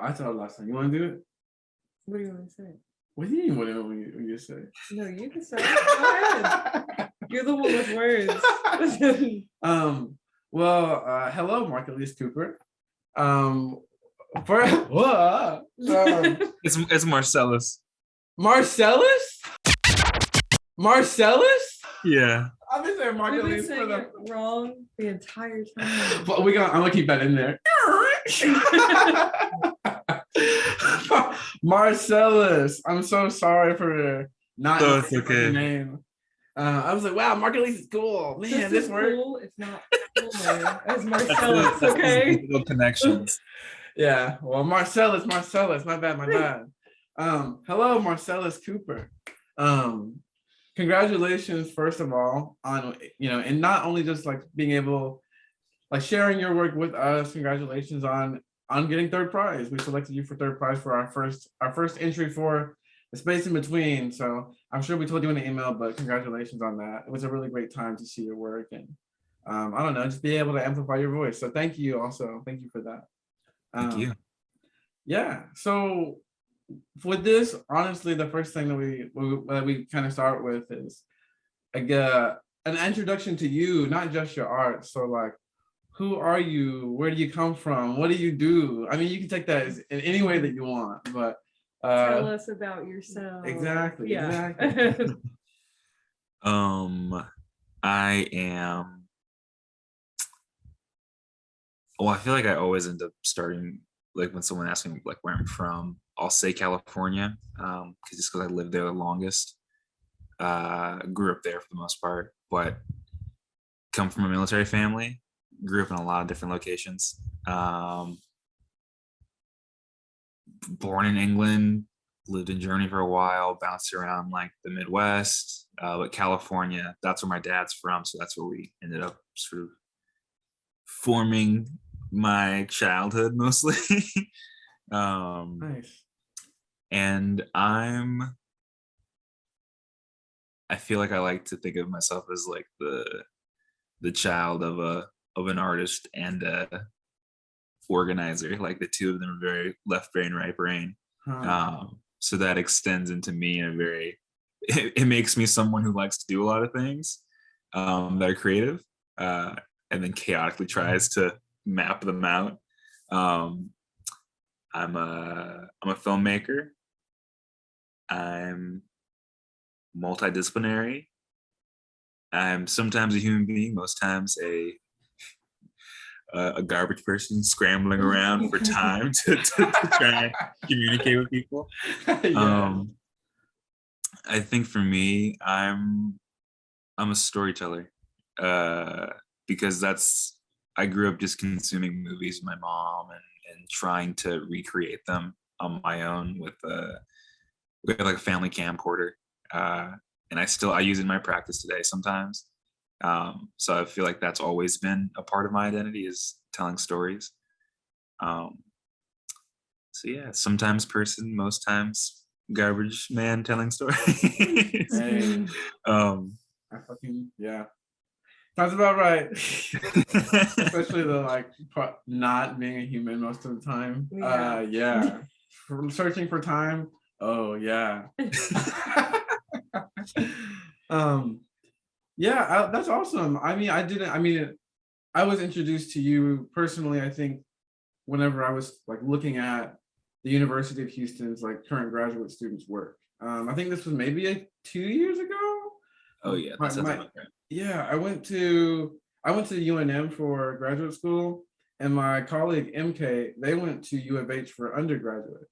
I told last time. You want to do it? What do you want to say? What do you want to say? No, you can say it. Go ahead. You're the one with words. Hello, Marcelese Cooper. It's Marcelese. Marcelese? Yeah. I've been saying We've been Marcelese saying it wrong the entire time. But I'm gonna keep that in there. Marcelese. I'm so sorry for not knowing your name. I was like, wow, Marcelese is cool. Man, this word. Cool. It's not cool as Marcelese, okay? No connections. Yeah. Well, Marcelese. My bad. Hello, Marcelese Cooper. Congratulations, first of all, on and not only just like being able, like sharing your work with us. Congratulations on getting third prize. We selected you for third prize for our first entry for the Space in Between. So I'm sure we told you in the email, but congratulations on that. It was a really great time to see your work and I don't know, just be able to amplify your voice. So thank you also. Thank you for that. Thank you. Yeah. So with this, honestly, the first thing that we kind of start with is like an introduction to you, not just your art. So like, who are you? Where do you come from? What do you do? I mean, you can take that in any way that you want, but tell us about yourself. Exactly. Yeah. Exactly. I am. Well, I feel like I always end up starting like when someone asks me like where I'm from, I'll say California, because I lived there the longest. Grew up there for the most part, but come from a military family. Grew up in a lot of different locations. Born in England, lived in Germany for a while, bounced around like the Midwest, but California, that's where my dad's from. So that's where we ended up sort of forming my childhood mostly. Nice. And I feel like I like to think of myself as like the child of an artist and a organizer. Like the two of them are very left brain, right brain. So that extends into me in a very, it makes me someone who likes to do a lot of things that are creative, and then chaotically tries to map them out. I'm a filmmaker. I'm multidisciplinary. I'm sometimes a human being, most times a garbage person scrambling around for time to try and communicate with people. Yeah. I think for me, I'm a storyteller, because I grew up just consuming movies with my mom and trying to recreate them on my own with like a family camcorder, and I use it in my practice today sometimes. So I feel like that's always been a part of my identity, is telling stories. So yeah, sometimes person, most times garbage man telling stories. Hey. Yeah. Sounds about right. Especially the like not being a human most of the time. Yeah. Searching for time. Oh yeah. Yeah, that's awesome. I mean, I was introduced to you personally, I think, whenever I was like looking at the University of Houston's like current graduate students' work. I think this was maybe 2 years ago. Oh yeah, that sounds about right. Yeah, I went to UNM for graduate school, and my colleague MK, they went to U of H for undergraduate,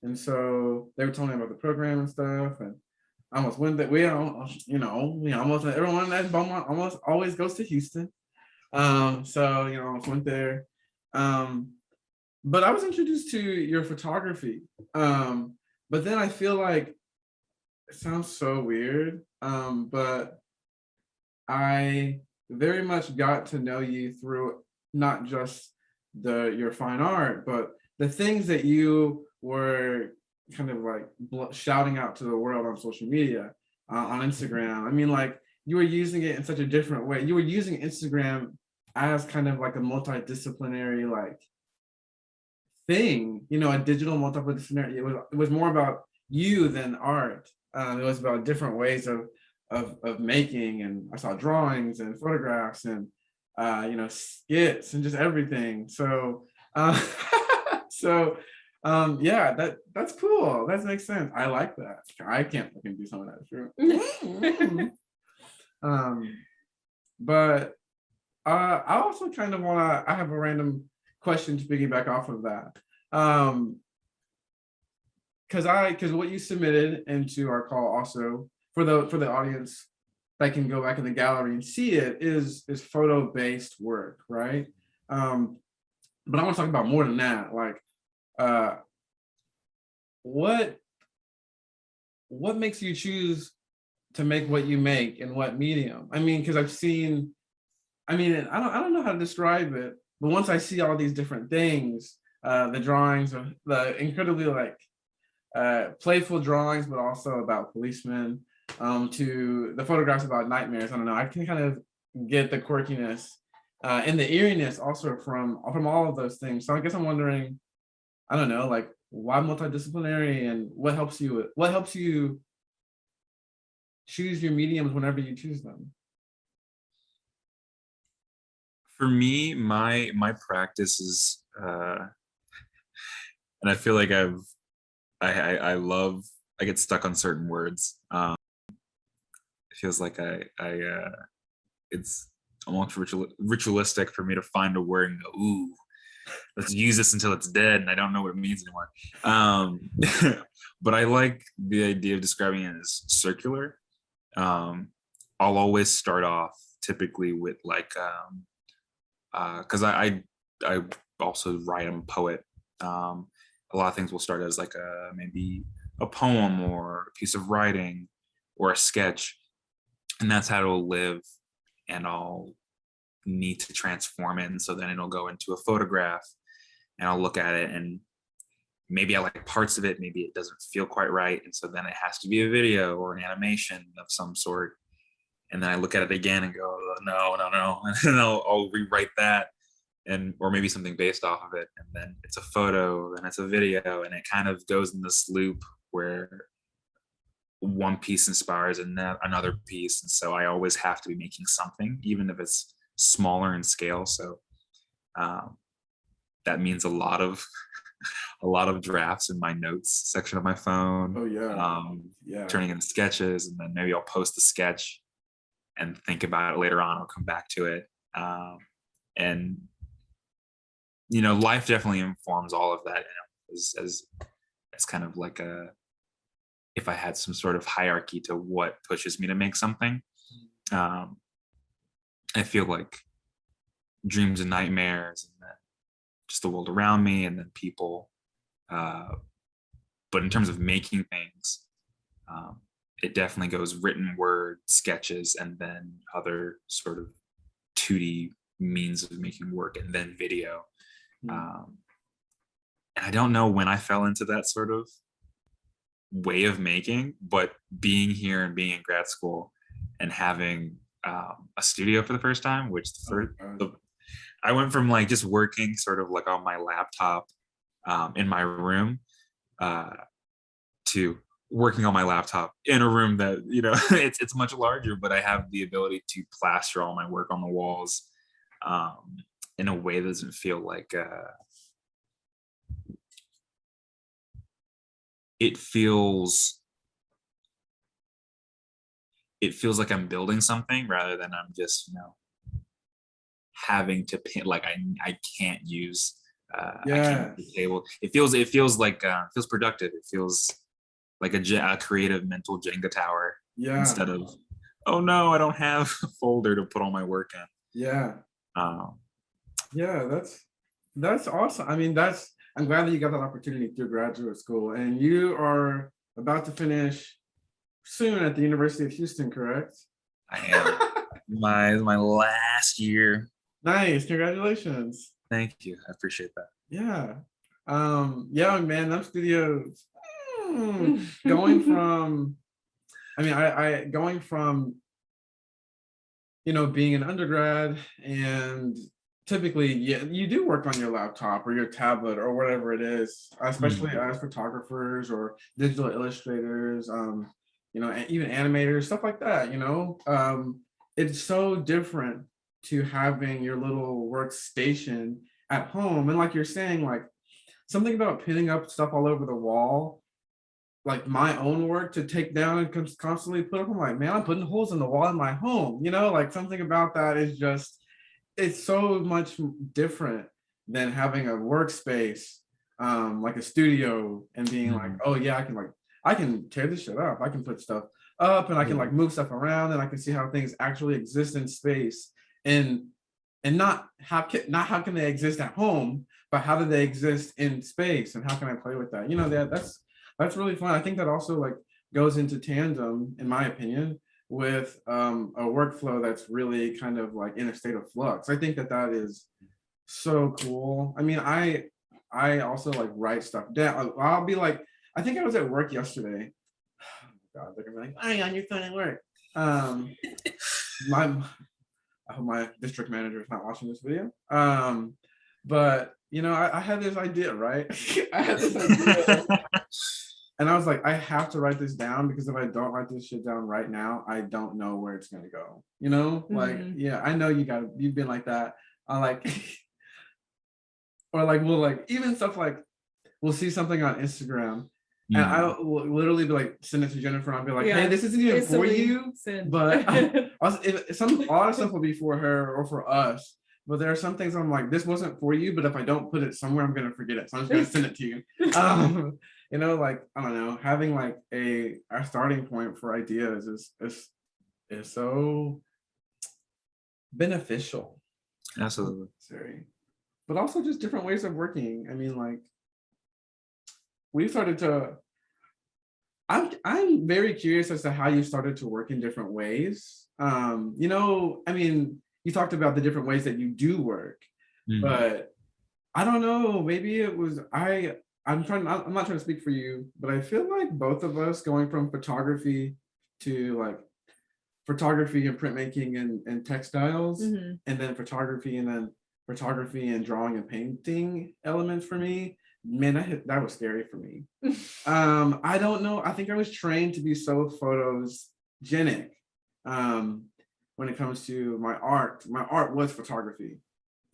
and so they were telling me about the program and stuff, and I almost went that way. Everyone at Beaumont almost always goes to Houston, so I almost went there, but I was introduced to your photography, but then I feel like it sounds so weird, but I very much got to know you through not just your fine art, but the things that you were kind of like shouting out to the world on social media, on Instagram. I mean, like you were using it in such a different way. You were using Instagram as kind of like a multidisciplinary like thing, you know, a digital multidisciplinary. It was more about you than art. It was about different ways of making, and I saw drawings and photographs and you know, skits and just everything. So so yeah, that's cool. That makes sense. I like that. I can't fucking do some of that. True. But I also kind of want to, I have a random question to piggyback off of that. Because what you submitted into our call also for the audience that can go back in the gallery and see it is photo-based work, right? But I want to talk about more than that. Like, what makes you choose to make what you make in what medium? I mean, because I've seen, I mean, I don't know how to describe it, but once I see all these different things, the drawings of the incredibly like playful drawings, but also about policemen, to the photographs about nightmares. I don't know. I can kind of get the quirkiness and the eeriness also from all of those things. So I guess I'm wondering, I don't know, like why multidisciplinary, and what helps you choose your mediums whenever you choose them? For me, my practice is, and I feel like I love, I get stuck on certain words. It feels like it's almost ritualistic for me to find a word and go, ooh, let's use this until it's dead, and I don't know what it means anymore. But I like the idea of describing it as circular. I'll always start off typically with like, because I also write, I'm a poet. A lot of things will start as like maybe a poem or a piece of writing or a sketch, and that's how it'll live, and I'll need to transform it, and so then it'll go into a photograph, and I'll look at it, and maybe I like parts of it, maybe it doesn't feel quite right, and so then it has to be a video or an animation of some sort, and then I look at it again and go, no, and then I'll rewrite that, and or maybe something based off of it, and then it's a photo, then it's a video, and it kind of goes in this loop where one piece inspires another piece, and so I always have to be making something, even if it's smaller in scale. So that means a lot of drafts in my notes section of my phone. Oh yeah. Turning into sketches, and then maybe I'll post the sketch and think about it later on. I'll come back to it, and you know, life definitely informs all of that, you know, as kind of like if I had some sort of hierarchy to what pushes me to make something. I feel like dreams and nightmares, and then just the world around me, and then people. But in terms of making things, it definitely goes written word, sketches, and then other sort of 2D means of making work, and then video. And I don't know when I fell into that sort of way of making, but being and being in grad school and having a studio for the first time, which I went from like just working sort of like on my laptop in my room to working on my laptop in a room that, you know, it's much larger, but I have the ability to plaster all my work on the walls in a way that doesn't feel like it feels like I'm building something rather than I'm just, you know, having to pin, like I can't use I can't use the table. It feels like feels productive. It feels like a creative mental Jenga tower, instead of, oh no, I don't have a folder to put all my work in. That's awesome. I mean, I'm glad that you got that opportunity through graduate school, and you are about to finish soon at the University of Houston, correct? I am. my last year. Nice, congratulations. Thank you, I appreciate that. Yeah. Yeah, man, them studios going from, I mean, I going from, you know, being an undergrad and typically, yeah, you do work on your laptop or your tablet or whatever it is, especially as photographers or digital illustrators, and even animators, stuff like that, it's so different to having your little workstation at home. And like you're saying, like something about pinning up stuff all over the wall, like my own work to take down and constantly put up. I'm like, man, I'm putting holes in the wall in my home, like something about that is just, it's so much different than having a workspace, like a studio, and being like, oh yeah, I can tear this shit up. I can put stuff up, and I can like move stuff around, and I can see how things actually exist in space, and not how can they exist at home, but how do they exist in space, and how can I play with that? That's really fun. I think that also like goes into tandem, in my opinion, with a workflow that's really kind of like in a state of flux. I think that is so cool. I mean, I also like write stuff down. I'll be like, I think I was at work yesterday. God, they're gonna be like, "Why are you on your phone at work?" I hope my district manager is not watching this video. But I had this idea, right? I had this idea. And I was like, I have to write this down, because if I don't write this shit down right now, I don't know where it's gonna go. Like, yeah, I know you've been like that. I like, or like, we'll like, even stuff like, we'll see something on Instagram, and I will literally be like, send it to Jennifer, and I'll be like, hey, this isn't even for you, but a lot of stuff will be for her or for us. But there are some things I'm like, this wasn't for you, but if I don't put it somewhere, I'm gonna forget it. So I'm just gonna send it to you. Like, I don't know, having like a starting point for ideas is so beneficial. Absolutely. But also just different ways of working. I mean, like, we started to, I'm very curious as to how you started to work in different ways. I mean, you talked about the different ways that you do work, but I don't know, maybe it was, I'm not trying to speak for you, but I feel like both of us going from photography to like photography and printmaking and textiles, and then photography and drawing and painting elements for me, man, that was scary for me. I don't know. I think I was trained to be so photogenic. When it comes to my art was photography.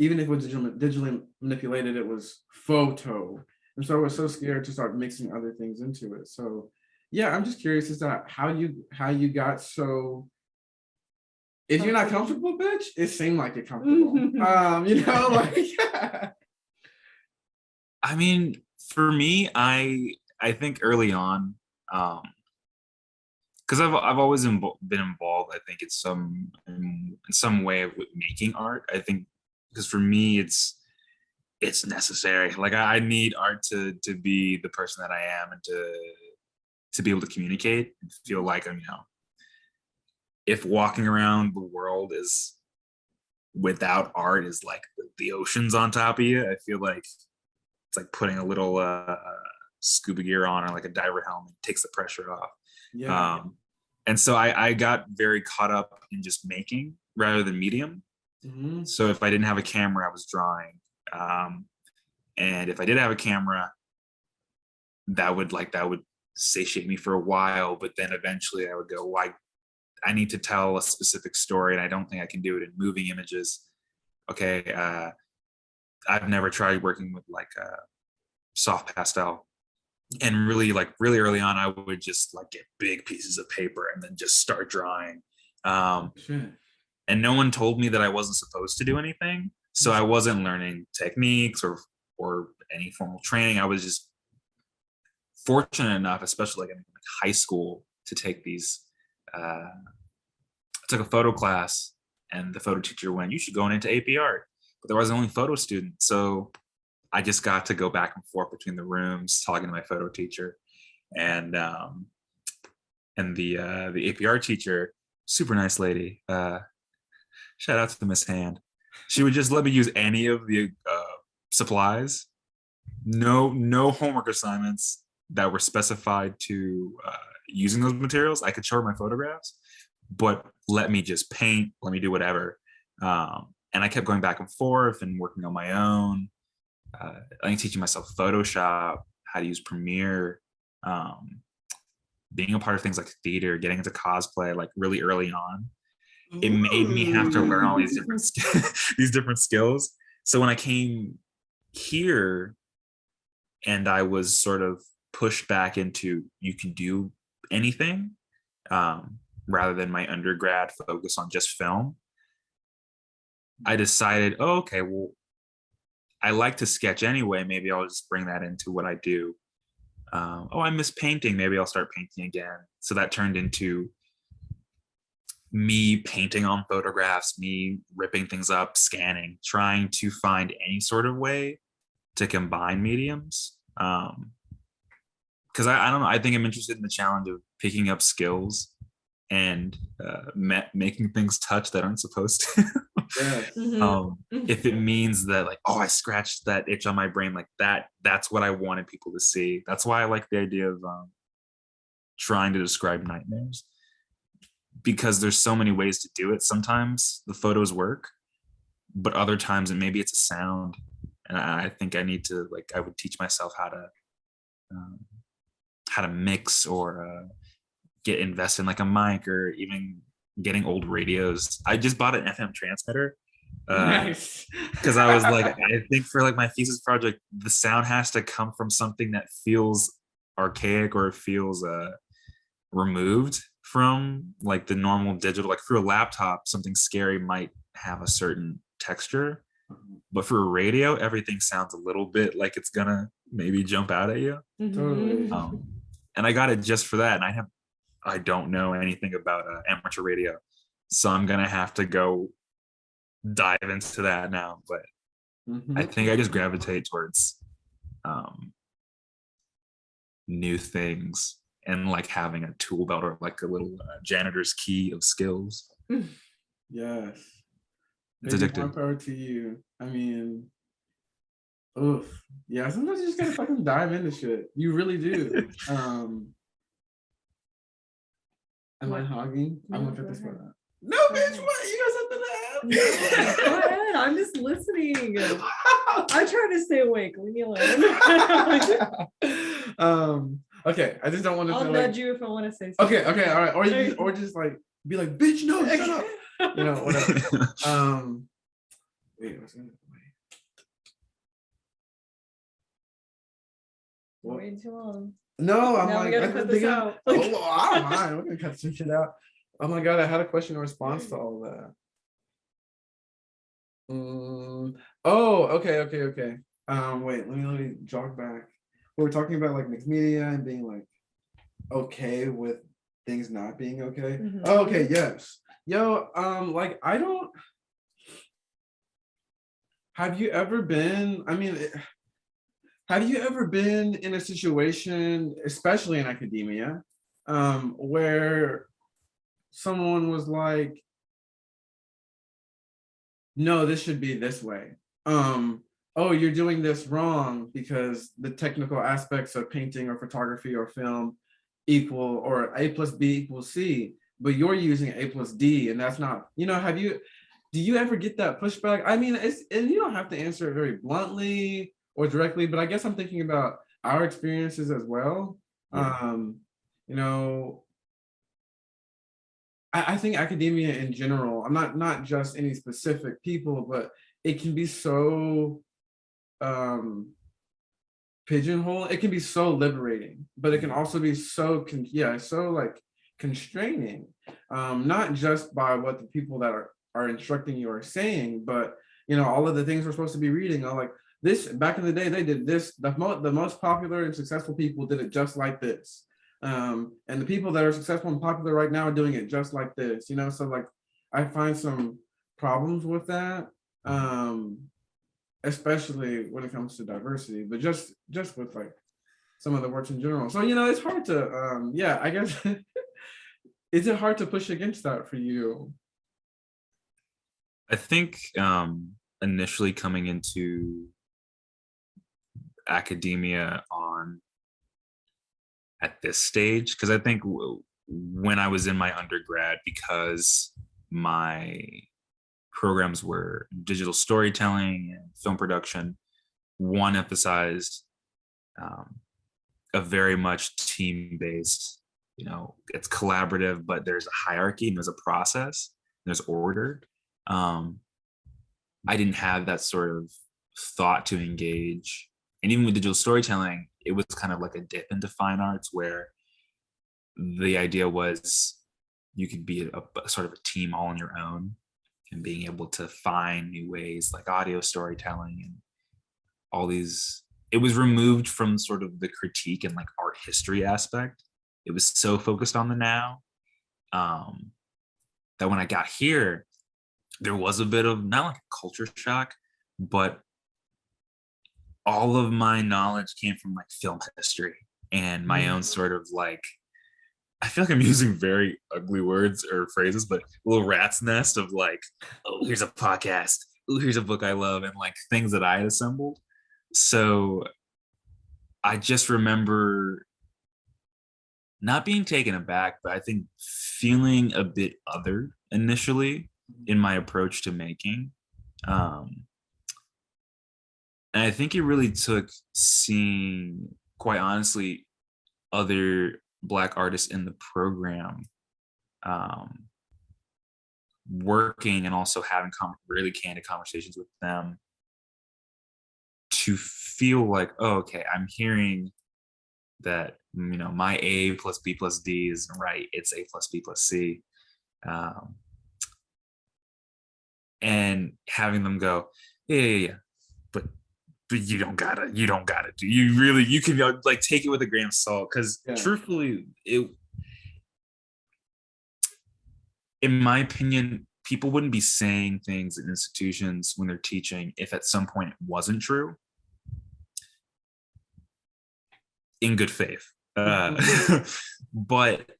Even if it was digitally manipulated, it was photo. And so I was so scared to start mixing other things into it. So yeah, I'm just curious as to how you got so, if you're not comfortable, bitch, it seemed like you're comfortable. Like, yeah. I mean, for me, I think early on, because I've always been involved, I think, in some way with making art. I think because for me, it's necessary. Like, I need art to be the person that I am, and to be able to communicate and feel like I'm, if walking around the world is without art is like the oceans on top of you, I feel like it's like putting a little scuba gear on, or like a diver helmet, takes the pressure off. Yeah. And so I got very caught up in just making rather than medium. So if I didn't have a camera, I was drawing. And if I did have a camera, that would satiate me for a while, but then eventually I would go, why? I need to tell a specific story, and I don't think I can do it in moving images. Okay, I've never tried working with like soft pastel, and really early on, I would just like get big pieces of paper and then just start drawing. And no one told me that I wasn't supposed to do anything, so I wasn't learning techniques or any formal training. I was just fortunate enough, especially like in high school, to take these. I took a photo class, and the photo teacher went, "You should go into AP art," but there was only photo student, so I just got to go back and forth between the rooms talking to my photo teacher, and the AP art teacher, super nice lady. Shout out to Miss Hand. She would just let me use any of the supplies. No homework assignments that were specified to using those materials. I could show her my photographs, but let me just paint, let me do whatever. And and I kept going back and forth and working on my own. I think teaching myself Photoshop, how to use Premiere, being a part of things like theater, getting into cosplay like really early on. It made me have to learn all these different these different skills. So when I came here and I was sort of pushed back into you can do anything, rather than my undergrad focus on just film, I decided, oh, okay, well, I like to sketch anyway. Maybe I'll just bring that into what I do. Oh, I miss painting. Maybe I'll start painting again. So that turned into me painting on photographs, me ripping things up, scanning, trying to find any sort of way to combine mediums. Because I don't know, I think I'm interested in the challenge of picking up skills and making things touch that aren't supposed to. If it means that like, oh, I scratched that itch on my brain, like that's what I wanted people to see. That's why I like the idea of trying to describe nightmares, because there's so many ways to do it. Sometimes the photos work, but other times maybe it's a sound. And I think I need to, like, I would teach myself how to mix or get invested in like a mic, or even getting old radios. I just bought an FM transmitter. Nice. Because I was like, I think for like my thesis project, the sound has to come from something that feels archaic or feels removed from like the normal digital. Like for a laptop, something scary might have a certain texture, but for a radio, everything sounds a little bit like it's gonna maybe jump out at you. Totally. And I got it just for that. And I don't know anything about amateur radio, so I'm gonna have to go dive into that now. But I think I just gravitate towards new things and like having a tool belt or like a little janitor's key of skills. Yes. It's Maybe addictive. more power to you. I mean, oof. Yeah, sometimes you just gotta fucking dive into shit. You really do. Am I hogging? No, I'm gonna cut go this ahead. one out. No, bitch, what? You got something to add? Go ahead. I'm just listening. I try to stay awake. Leave me alone. Okay, I just don't want to I'll feel nudge like, you if I want to say something. okay, all right. Or just like be like, bitch, no, shut up. You know, whatever. Wait, what's that? Wait. Waiting too long. No, I'm Now like, we gotta I cut think this out. I don't mind. We're gonna cut some shit out. Oh my god, I had a question in response to all that. Oh, okay. Wait, let me jog back. We were talking about like mixed media and being like okay with things not being okay. Oh, okay, yes. Yo, like I don't. Have you ever been? I mean, have you ever been in a situation, especially in academia, where someone was like, no, this should be this way. Oh, you're doing this wrong because the technical aspects of painting or photography or film equal, or A plus B equals C, but you're using A plus D, and that's not, do you ever get that pushback? I mean, and you don't have to answer it very bluntly or directly, but I guess I'm thinking about our experiences as well. Yeah. I think academia in general, I'm not just any specific people, but it can be so pigeonhole. It can be so liberating, but it can also be so like constraining. Not just by what the people that are instructing you are saying, but all of the things we're supposed to be reading are like this. Back in the day, they did this. The most popular and successful people did it just like this. And the people that are successful and popular right now are doing it just like this, so like I find some problems with that, especially when it comes to diversity, but just with like some of the works in general. So it's hard to I guess is it hard to push against that for you? I think initially coming into academia at this stage, because I think when I was in my undergrad, because my programs were digital storytelling and film production. One emphasized a very much team-based, it's collaborative, but there's a hierarchy and there's a process, there's order. I didn't have that sort of thought to engage. And even with digital storytelling, it was kind of like a dip into fine arts where the idea was you could be a sort of a team all on your own, and being able to find new ways like audio storytelling and all these. It was removed from sort of the critique and like art history aspect. It was so focused on the now that when I got here, there was a bit of not like a culture shock, but all of my knowledge came from like film history and my own sort of like, I feel like I'm using very ugly words or phrases, but a little rat's nest of like, oh, here's a podcast, oh, here's a book I love, and like things that I had assembled. So I just remember not being taken aback, but I think feeling a bit othered initially in my approach to making. And I think it really took seeing, quite honestly, other Black artists in the program working and also having really candid conversations with them to feel like, oh, okay, I'm hearing that, my A plus B plus D is right. It's A plus B plus C. And having them go, yeah, but you don't gotta do, you can like take it with a grain of salt, because truthfully, in my opinion, people wouldn't be saying things in institutions when they're teaching if at some point it wasn't true in good faith. But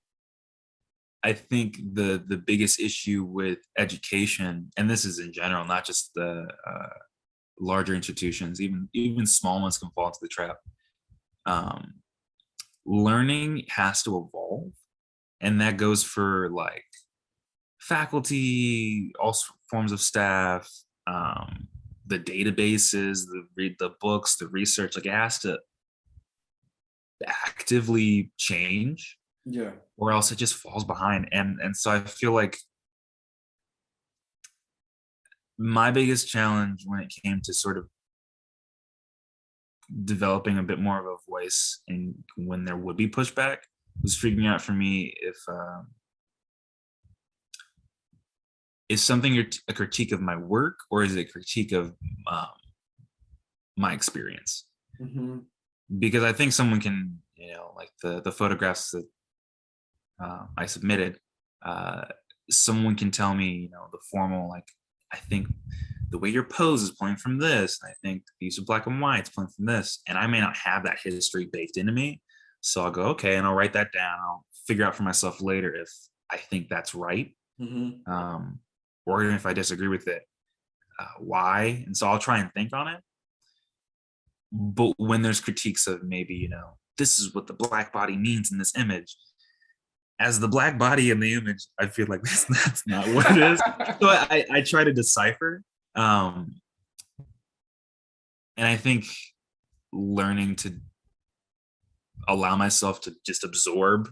I think the biggest issue with education, and this is in general, not just the larger institutions, even small ones can fall into the trap. Learning has to evolve, and that goes for like faculty, all forms of staff, the databases, the books, the research. Like, it has to actively change, or else it just falls behind. And so I feel like my biggest challenge when it came to sort of developing a bit more of a voice and when there would be pushback was figuring out for me if something a critique of my work, or is it a critique of my experience? Because I think someone can, like the photographs that I submitted, someone can tell me, the formal, like, I think the way your pose is pulling from this, and I think the use of black and white is pulling from this, and I may not have that history baked into me. So I'll go, okay, and I'll write that down. I'll figure out for myself later if I think that's right, or even if I disagree with it, why. And so I'll try and think on it. But when there's critiques of maybe, this is what the black body means in this image, as the black body in the image, I feel like that's not what it is. So I try to decipher. And I think learning to allow myself to just absorb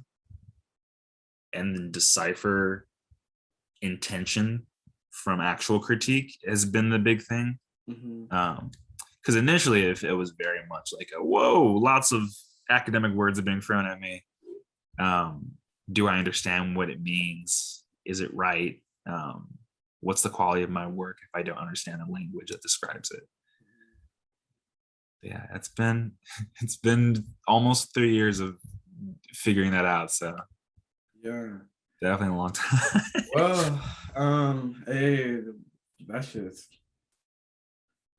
and then decipher intention from actual critique has been the big thing. Because initially, if it was very much like whoa, lots of academic words are being thrown at me. Do I understand what it means? Is it right? What's the quality of my work if I don't understand the language that describes it? Yeah, it's been almost 3 years of figuring that out. So definitely a long time. Well, hey, that shit's,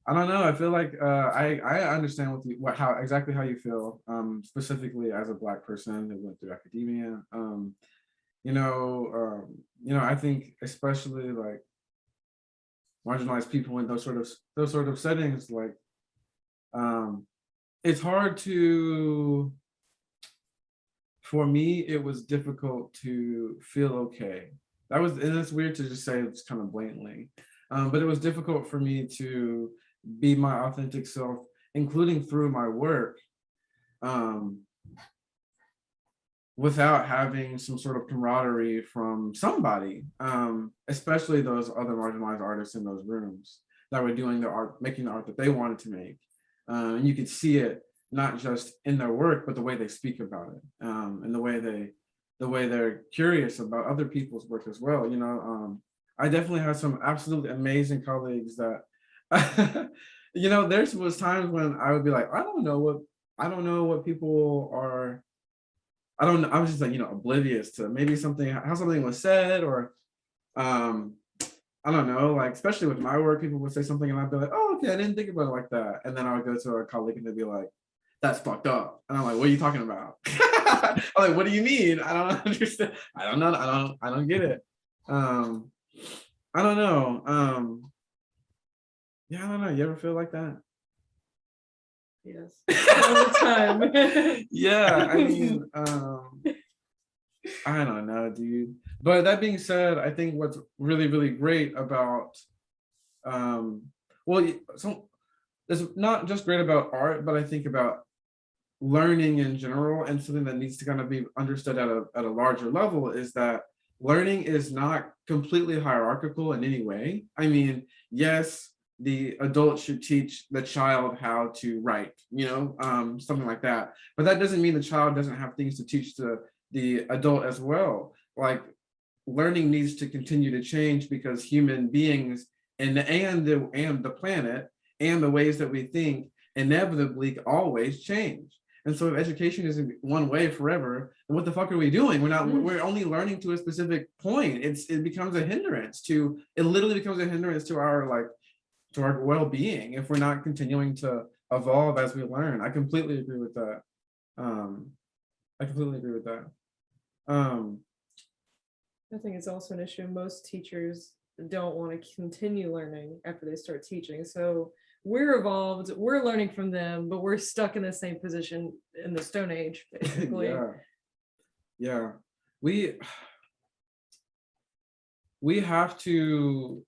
I don't know. I feel like I understand how you feel, specifically as a Black person who went through academia. I think especially like marginalized people in those sort of settings, like it's hard to. For me, it was difficult to feel okay. And it's weird to just say it's kind of blatantly. But it was difficult for me to be my authentic self, including through my work, without having some sort of camaraderie from somebody, especially those other marginalized artists in those rooms that were doing the art, making the art that they wanted to make. And you could see it not just in their work, but the way they speak about it, and the way they're curious about other people's work as well. You know, I definitely had some absolutely amazing colleagues that, you know, there was times when I would be like, I don't know what people are. I was just like, you know, oblivious to maybe something, how something was said, or I don't know, like, especially with my work, people would say something and I'd be like, oh, okay, I didn't think about it like that. And then I would go to a colleague and they'd be like, that's fucked up. And I'm like, what are you talking about? I'm like, what do you mean? I don't understand. I don't know. I don't get it. I don't know. Yeah, I don't know. You ever feel like that? Yes, all the time. Yeah, I mean, I don't know, dude. But that being said, I think what's really, really great about, well, so it's not just great about art, but I think about learning in general, and something that needs to kind of be understood at a larger level, is that learning is not completely hierarchical in any way. I mean, yes, the adult should teach the child how to write, you know, something like that. But that doesn't mean the child doesn't have things to teach to the adult as well. Like, learning needs to continue to change because human beings and the planet and the ways that we think inevitably always change. And so if education is one way forever, then what the fuck are we doing? We're only learning to a specific point. It becomes a hindrance to, it literally becomes a hindrance to our well-being if we're not continuing to evolve as we learn. I completely agree with that. I think it's also an issue. Most teachers don't want to continue learning after they start teaching. So we're evolved, we're learning from them, but we're stuck in the same position in the Stone Age, basically. Yeah. We have to,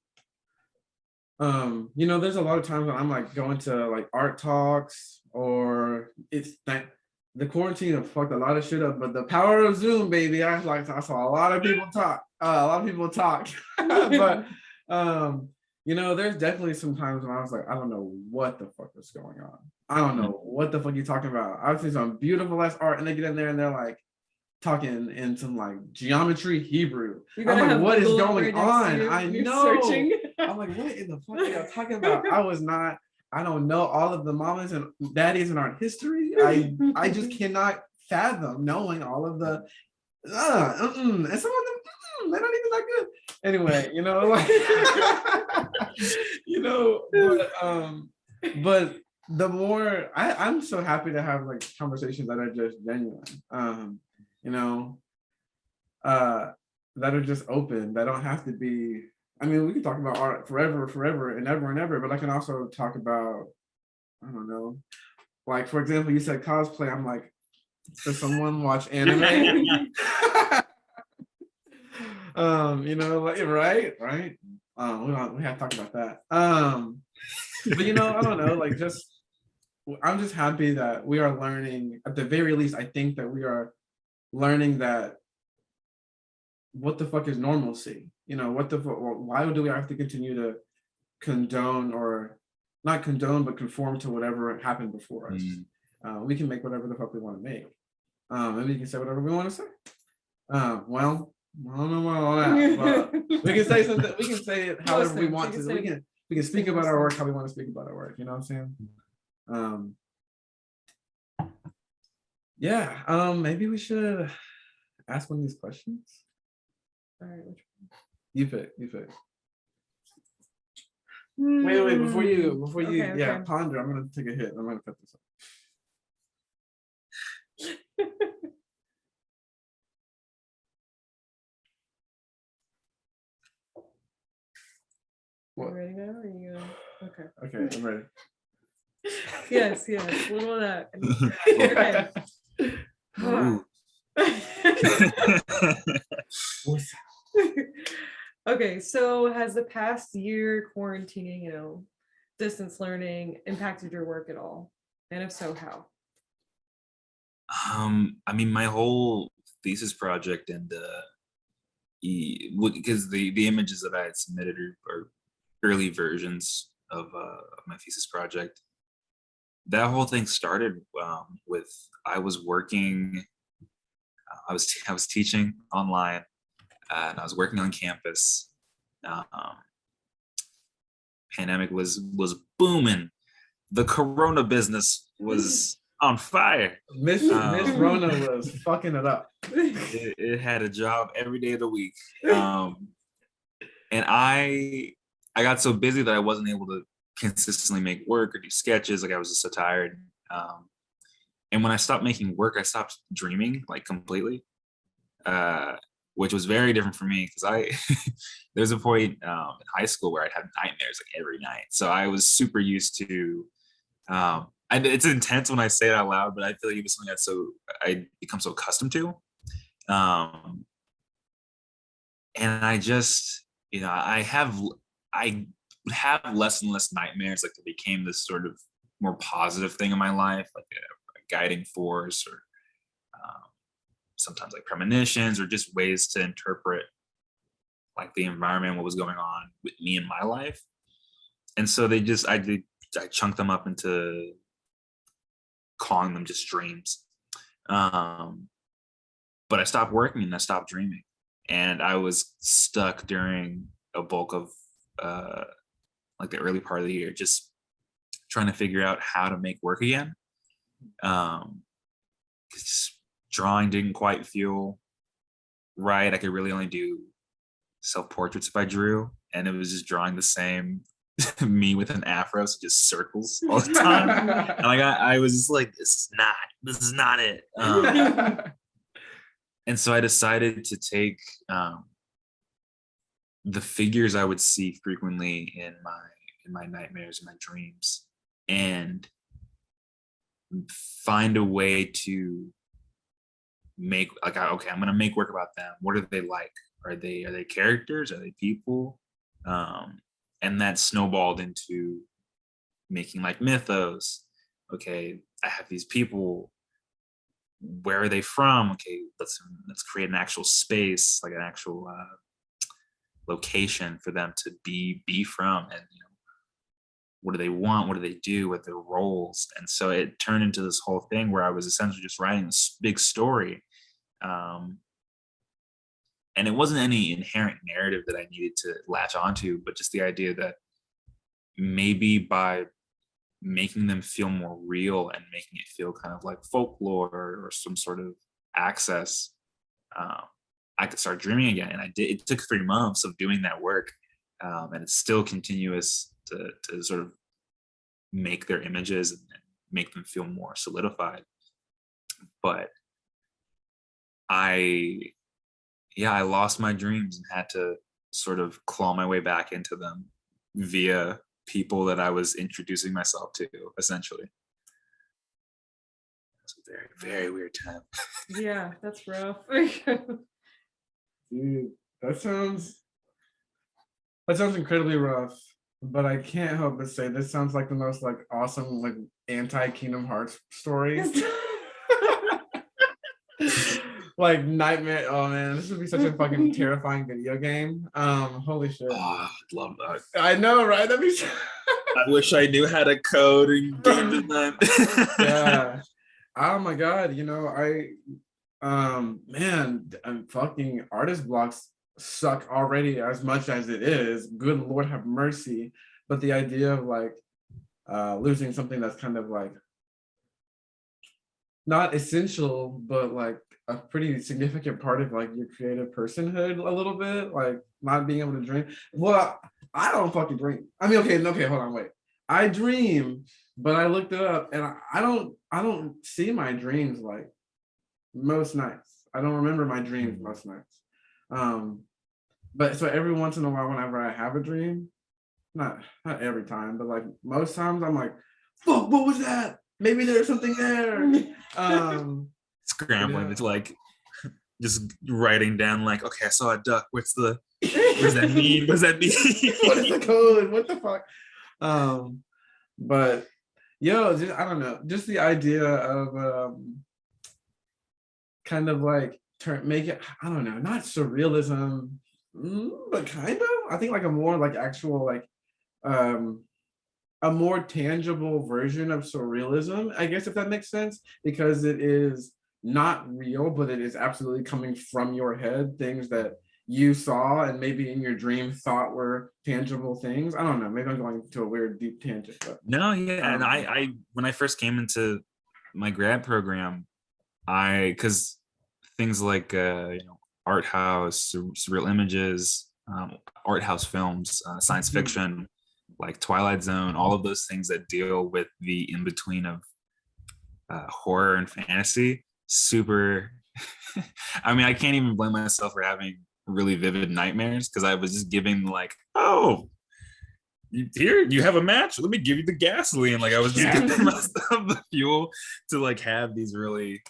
you know, there's a lot of times when I'm like going to like art talks, or it's that the quarantine have fucked a lot of shit up, but the power of Zoom, baby, I saw a lot of people talk, but you know, there's definitely some times when I was like, I don't know what the fuck is going on. I don't know what the fuck you're talking about. I've seen some beautiful ass art, and they get in there and they're like talking in some like geometry Hebrew. I'm like, what is going on? I know. I'm like, what in the fuck are you talking about? I don't know all of the mamas and daddies in art history. I just cannot fathom knowing all of the and some of them, they're not even that good. Anyway, you know, like, you know, but the more I'm so happy to have like conversations that are just genuine, you know, that are just open, that don't have to be, I mean, we can talk about art forever and ever, but I can also talk about, I don't know, like, for example, you said cosplay. I'm like, does someone watch anime? You know, like, right. We have to talk about that. But you know, I don't know, like, I'm just happy that we are learning, at the very least. I think that we are learning that what the fuck is normalcy? You know, why do we have to continue to condone, or not condone, but conform to whatever happened before us? We can make whatever the fuck we want to make. And we can say whatever we want to say. Well, I don't know about all that, but we can say something. We can say it however we want to. We can speak about our work how we want to speak about our work. You know what I'm saying? Yeah. Maybe we should ask one of these questions. All right, which one? You pick. Wait, before you, Okay. ponder. I'm gonna take a hit. I'm gonna cut this up. What? You ready now? Or are you gonna... Okay. Okay, I'm ready. Yes, a little of that. Okay. Okay, so has the past year quarantining, distance learning impacted your work at all? And if so, how? I mean, my whole thesis project and because the images that I had submitted are early versions of my thesis project. That whole thing started with I was working. I was teaching online, and I was working on campus. Um, Pandemic was booming. The Corona business was on fire. Miss Rona was fucking it up. It had a job every day of the week, and I got so busy that I wasn't able to consistently make work or do sketches. Like I was just so tired. And when I stopped making work, I stopped dreaming like completely, which was very different for me because there's a point in high school where I'd have nightmares like every night. So I was super used to. And it's intense when I say it out loud, but I feel like it was something I become so accustomed to. And I just, I would have less and less nightmares. Like it became this sort of more positive thing in my life, like a guiding force, or sometimes like premonitions, or just ways to interpret like the environment, what was going on with me in my life. And so I chunked them up into calling them just dreams. But I stopped working and I stopped dreaming. And I was stuck during a bulk of like the early part of the year, just trying to figure out how to make work again. 'Cause drawing didn't quite feel right. I could really only do self-portraits if I drew. And it was just drawing the same me with an afro, so just circles all the time. And I was just like, this is not it. And so I decided to take the figures I would see frequently in my nightmares and my dreams, and find a way to make like, okay, I'm gonna make work about them. What are they like? Are they characters? Are they people? And that snowballed into making like mythos. Okay, I have these people. Where are they from? Okay, let's create an actual space, like an actual location for them to be from, and what do they want? What do they do? What their roles? And so it turned into this whole thing where I was essentially just writing this big story. And it wasn't any inherent narrative that I needed to latch onto, but just the idea that maybe by making them feel more real and making it feel kind of like folklore or some sort of access, I could start dreaming again. And I did. It took 3 months of doing that work, and it's still continuous to sort of make their images and make them feel more solidified. But I lost my dreams and had to sort of claw my way back into them via people that I was introducing myself to, essentially. It's a very, very weird time. Yeah, that's rough. Dude, that sounds incredibly rough, but I can't help but say this sounds like the most like awesome like anti-Kingdom Hearts story. Like nightmare. Oh man, this would be such a fucking terrifying video game. Holy shit. Oh, I'd love that. I know, right? That'd be I wish I knew how to code and game design. Yeah. Oh my god, man, fucking artist blocks suck already as much as it is. Good Lord have mercy. But the idea of like losing something that's kind of like not essential, but like a pretty significant part of like your creative personhood a little bit, like not being able to dream. Well, I don't fucking dream. I mean, okay, hold on, wait. I dream, but I looked it up and I don't see my dreams like most nights. I don't remember my dreams most nights. But so every once in a while, whenever I have a dream, not every time, but like most times I'm like, fuck, what was that? Maybe there's something there. Scrambling. It's like just writing down like, okay, I saw a duck. What's the What does that mean? What does that mean? What is the code? What the fuck? But just, I don't know, just the idea of kind of like make it, I don't know, not surrealism, but kind of, I think like a more like actual like a more tangible version of surrealism, I guess, if that makes sense, because it is not real, but it is absolutely coming from your head, things that you saw and maybe in your dream thought were tangible things. I don't know, maybe I'm going to a weird deep tangent, but No, yeah, and I when I first came into my grad program, because things like art house, surreal images, art house films, science fiction, like Twilight Zone, all of those things that deal with the in between of horror and fantasy, super. I mean, I can't even blame myself for having really vivid nightmares, because I was just giving like, oh, here you have a match, let me give you the gasoline. Like I was just giving myself the fuel to like have these really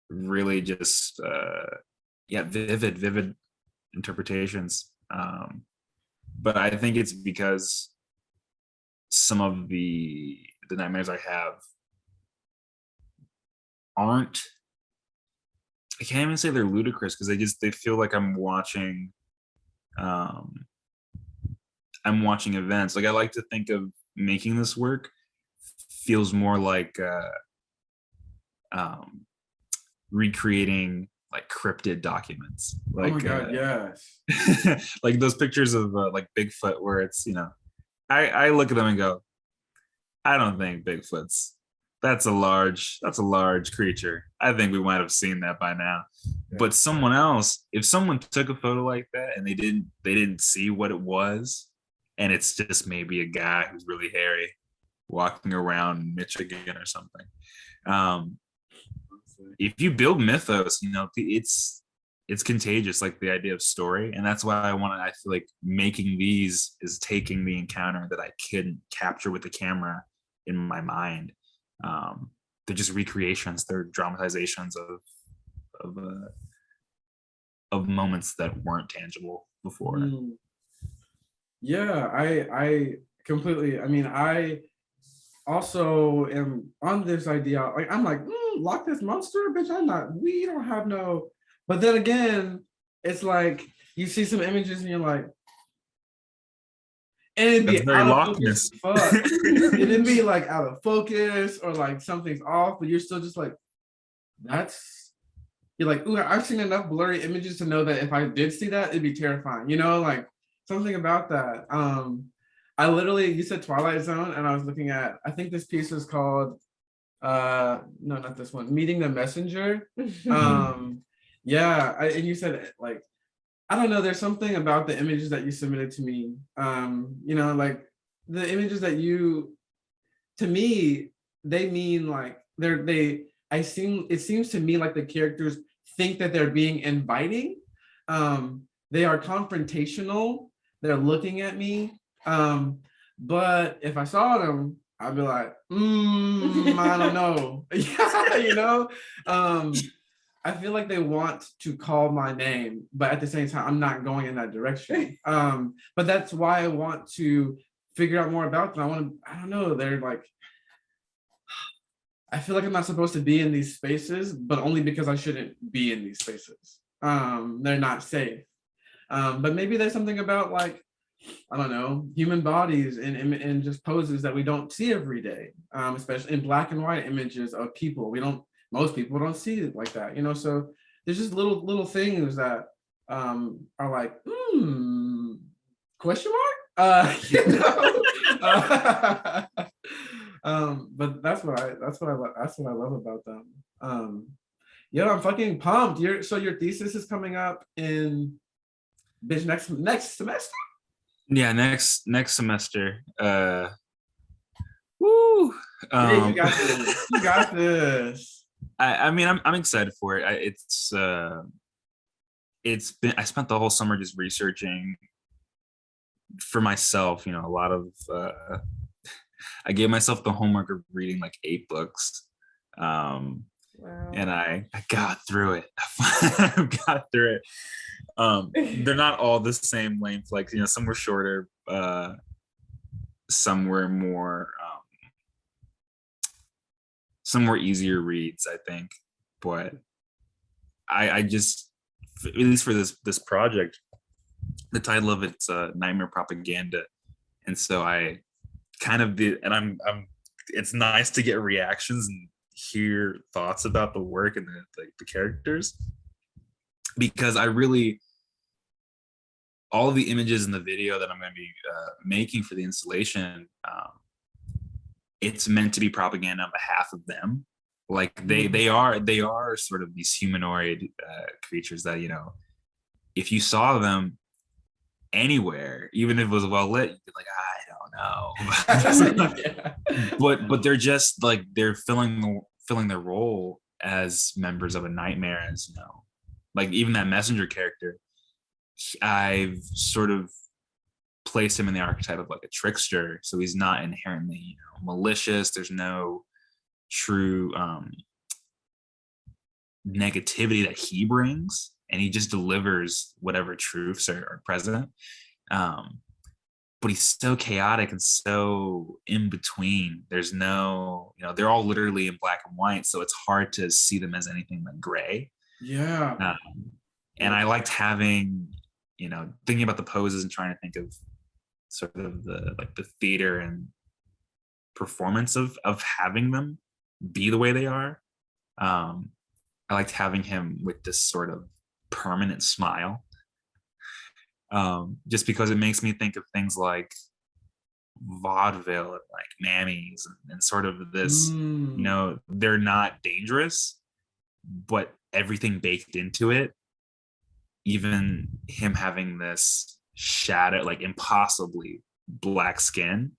really just vivid interpretations. But I think it's because some of the nightmares I have aren't, I can't even say they're ludicrous, because they feel like I'm watching events. Like I like to think of making this work feels more like recreating like cryptid documents. Like, oh my god, yes. like those pictures of like Bigfoot, where it's, I look at them and go, I don't think Bigfoot's, that's a large creature. I think we might have seen that by now. Yeah. But someone else, if someone took a photo like that and they didn't see what it was, and it's just maybe a guy who's really hairy walking around Michigan or something. If you build mythos, it's contagious, like the idea of story. And that's why I feel like making these is taking the encounter that I couldn't capture with the camera in my mind. They're just recreations, they're dramatizations of moments that weren't tangible before. Yeah, I completely, I mean, I also am on this idea, like I'm like, Loch Ness Monster, bitch, we don't have no, but then again, it's like you see some images and you're like, and it'd be very out Loch of focus, Ness. fuck. It'd be like out of focus or like something's off, but you're still just like, you're like, ooh, I've seen enough blurry images to know that if I did see that, it'd be terrifying, like something about that. I literally, you said Twilight Zone, and I was looking at, I think this piece is called, no, not this one, Meeting the Messenger. Yeah, and you said like, I don't know, there's something about the images that you submitted to me, like the images that to me, they mean like, it seems to me like the characters think that they're being inviting. They are confrontational, they're looking at me. But if I saw them, I'd be like, I don't know. I feel like they want to call my name, but at the same time, I'm not going in that direction. But that's why I want to figure out more about them. I don't know, they're like, I feel like I'm not supposed to be in these spaces, but only because I shouldn't be in these spaces. They're not safe. But maybe there's something about like, I don't know, human bodies and just poses that we don't see every day, especially in black and white images of people. Most people don't see it like that, so there's just little things that are like, question mark? But that's what I love about them. Yeah, I'm fucking pumped. So your thesis is coming up in next semester? Yeah, next semester. Woo! Yeah, you got this. You got this. I mean, I'm excited for it. I spent the whole summer just researching for myself. A lot of. I gave myself the homework of reading like 8 books. Wow. and I got through it. I got through it. They're not all the same length. Like, you know, some were shorter, some were more, some were easier reads, I think. But I just, at least for this project, the title of it's Nightmare Propaganda, and so I kind of did, and I'm it's nice to get reactions and hear thoughts about the work and the characters, because I really, all of the images in the video that I'm going to be making for the installation, it's meant to be propaganda on behalf of them. Like they are sort of these humanoid creatures that, you know, if you saw them anywhere, even if it was well lit, you'd be like, I don't know. Yeah. But they're just like, they're filling their role as members of a nightmare, as, you know, like even that messenger character, I've sort of placed him in the archetype of like a trickster. So he's not inherently, you know, malicious. There's no true negativity that he brings, and he just delivers whatever truths are present. But he's so chaotic and so in between. There's no, you know, they're all literally in black and white, so it's hard to see them as anything but gray. Yeah. And I liked having, you know, thinking about the poses and trying to think of sort of the theater and performance of having them be the way they are. I liked having him with this sort of permanent smile, just because it makes me think of things like vaudeville and like mammies, and sort of this, you know, they're not dangerous, but everything baked into it, even him having this shadow, like impossibly black skin,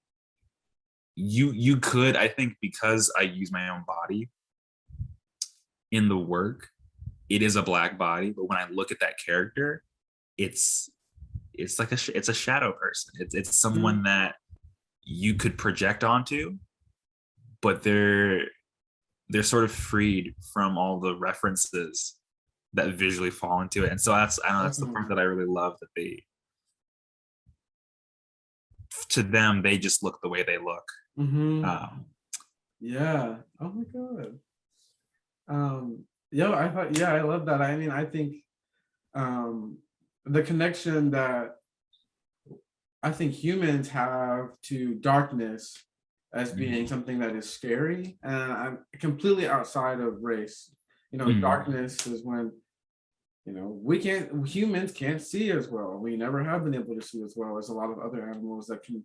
you could, I think, because I use my own body in the work, it is a black body, but when I look at that character, it's like it's a shadow person. It's someone that you could project onto, but they're sort of freed from all the references that visually fall into it. And so that's, I know, that's the part that I really love, that they, to them, they just look the way they look. Yeah. Oh my god. Yo, I thought, yeah, I love that. I mean, I think the connection that I think humans have to darkness as being something that is scary, and I'm completely outside of race. You know, darkness is when, you know, humans can't see as well. We never have been able to see as well as a lot of other animals that can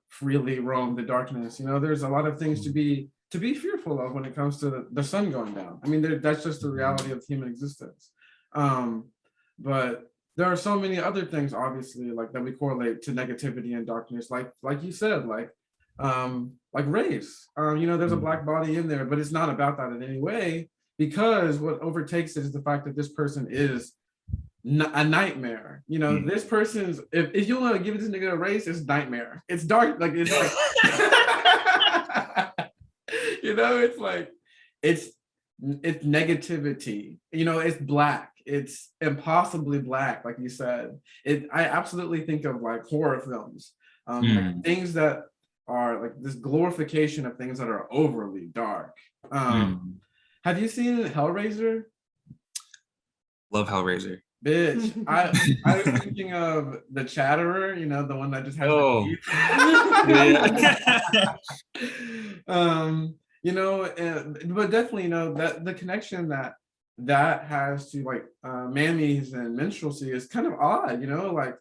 freely roam the darkness. You know, there's a lot of things to be fearful of when it comes to the sun going down. I mean, that's just the reality of human existence. But there are so many other things, obviously, like that we correlate to negativity and darkness, like you said, like race. You know, there's a black body in there, but it's not about that in any way, because what overtakes it is the fact that this person is a nightmare. You know, this person's, if you want to give this nigga a race, it's nightmare. It's dark, like it's like you know, it's like it's negativity. You know, it's black. It's impossibly black, like you said. I absolutely think of like horror films, like things that are like this glorification of things that are overly dark. Have you seen Hellraiser? Love Hellraiser. Bitch, I was thinking of the Chatterer, you know, the one that just has the teeth. You know, but definitely, you know, that the connection that has to like mammies and minstrelsy is kind of odd, you know, like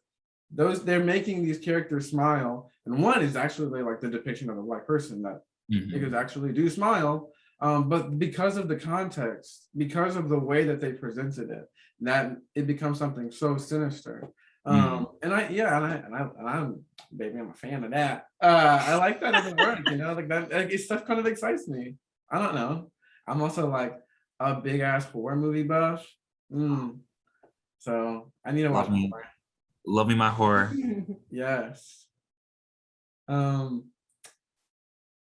they're making these characters smile, and one is actually like the depiction of a black person that niggas actually do smile, but because of the context, because of the way that they presented it, that it becomes something so sinister. And I'm baby, I'm a fan of that. I like that in the work, you know, like that, like, it's stuff kind of excites me. I don't know. I'm also like a big ass horror movie buff. So I need to watch more. Love me my horror. Yes.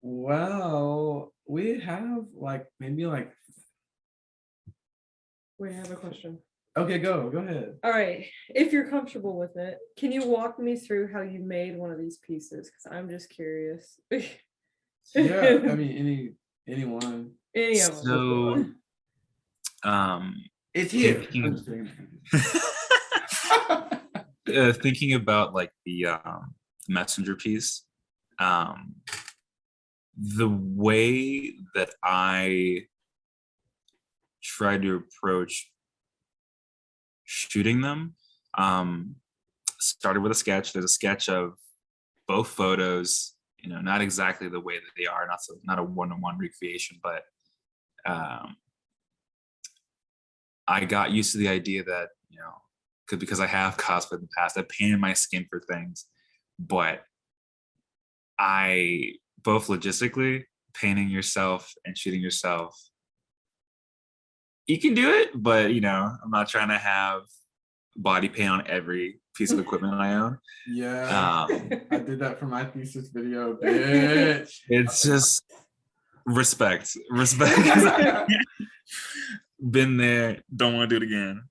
Well, we have like maybe like Wait, I have a question. Okay, go ahead. All right, if you're comfortable with it, can you walk me through how you made one of these pieces? Because I'm just curious. Yeah, I mean, anyone. Any of them. So, It's here. thinking, thinking about like the messenger piece, the way that I try to approach shooting them started with a sketch. There's a sketch of both photos, not exactly the way that they are, not a one-to-one recreation, but I got used to the idea that, because I have cosplayed in the past, I painted my skin for things, but I, both logistically, painting yourself and shooting yourself, you can do it, but I'm not trying to have body paint on every piece of equipment I own. Yeah, I did that for my thesis video, bitch. It's just respect. Been there, don't want to do it again.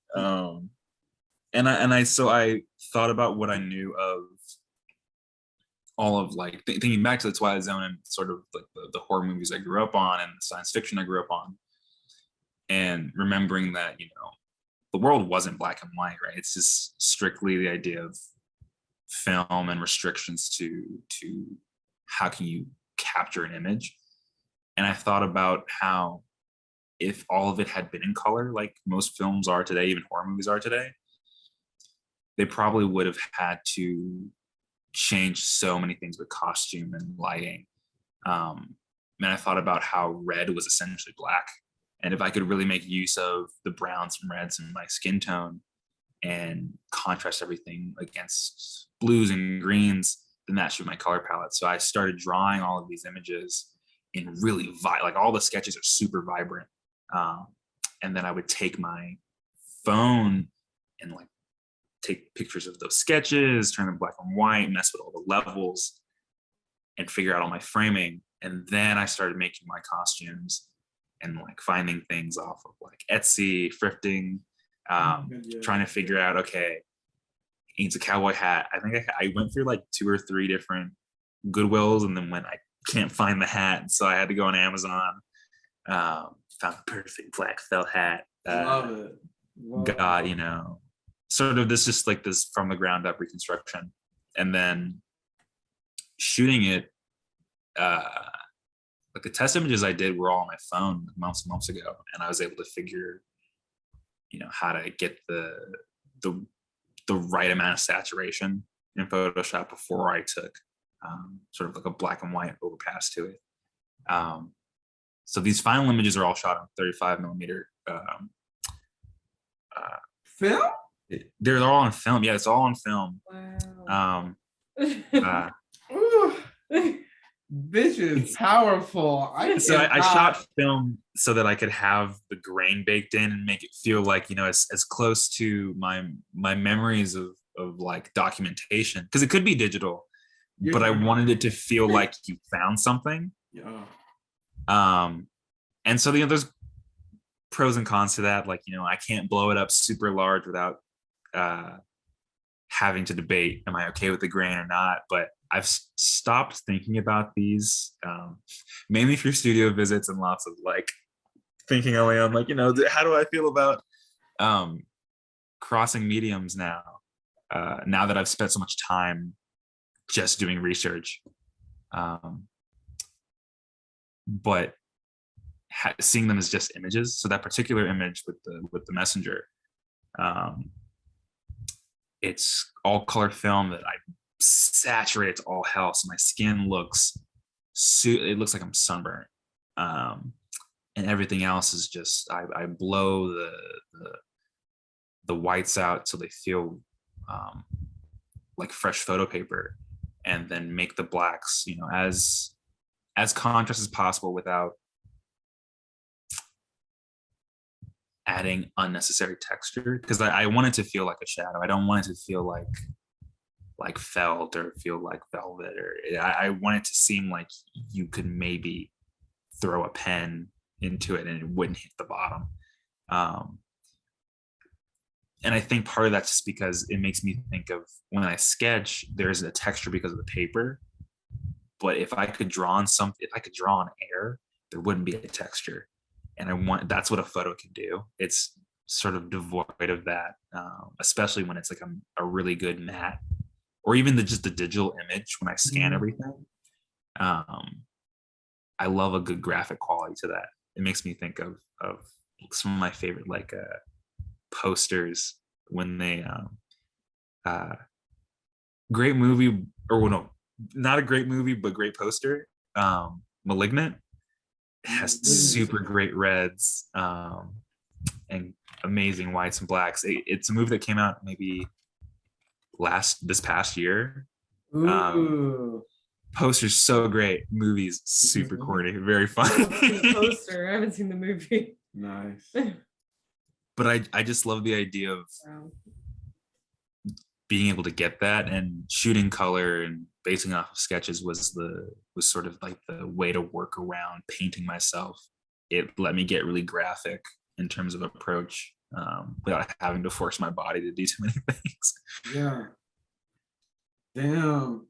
So I thought about what I knew of all of like thinking back to the Twilight Zone and sort of like the horror movies I grew up on and the science fiction I grew up on, and remembering that the world wasn't black and white, right? It's just strictly the idea of film and restrictions to how can you capture an image. And I thought about how if all of it had been in color, like most films are today, even horror movies are today, they probably would have had to change so many things with costume and lighting. And I thought about how red was essentially black. And if I could really make use of the browns and reds in my skin tone and contrast everything against blues and greens, then that should be my color palette. So I started drawing all of these images in really like all the sketches are super vibrant. And then I would take my phone and like take pictures of those sketches, turn them black and white, mess with all the levels, and figure out all my framing. And then I started making my costumes and like finding things off of like Etsy, thrifting, trying to figure out, okay, he needs a cowboy hat. I think I went through like 2 or 3 different Goodwills, and then when I can't find the hat, so I had to go on Amazon, found the perfect black felt hat. Love it. Got, sort of this from the ground up reconstruction. And then shooting it, like the test images I did were all on my phone months ago, and I was able to figure, how to get the right amount of saturation in Photoshop before I took sort of like a black and white overpass to it. So these final images are all shot on 35 millimeter film. They're all on film. Yeah, it's all on film. Wow. This is powerful. I shot film so that I could have the grain baked in and make it feel like, as close to my memories of like documentation, because it could be digital, but I wanted it to feel like you found something. Yeah. And so there's pros and cons to that. Like, I can't blow it up super large without having to debate, am I okay with the grain or not? But I've stopped thinking about these, mainly through studio visits and lots of like thinking away on like, how do I feel about crossing mediums now? Now that I've spent so much time just doing research, but seeing them as just images. So that particular image with the messenger, it's all color film that I saturate to all hell, so my skin looks it looks like I'm sunburned, and everything else is just I blow the whites out so they feel like fresh photo paper, and then make the blacks as contrast as possible without adding unnecessary texture, because I want it to feel like a shadow. I don't want it to feel like felt or feel like velvet, or I want it to seem like you could maybe throw a pen into it and it wouldn't hit the bottom. and I think part of that's just because it makes me think of when I sketch, there's a texture because of the paper. But if I could draw on air, there wouldn't be a texture. And that's what a photo can do. It's sort of devoid of that, especially when it's like a really good matte, or even just the digital image when I scan everything. I love a good graphic quality to that. It makes me think of some of my favorite posters when they great movie, or well, no, not a great movie, but great poster. Malignant has super great reds and amazing whites and blacks. It's a movie that came out maybe this past year. Poster's so great. Movie's super corny, very fun. The poster. I haven't seen the movie. Nice. But I just love the idea of being able to get that, and shooting color and basing off of sketches was sort of like the way to work around painting myself. It let me get really graphic in terms of approach, without having to force my body to do too many things. Yeah. Damn.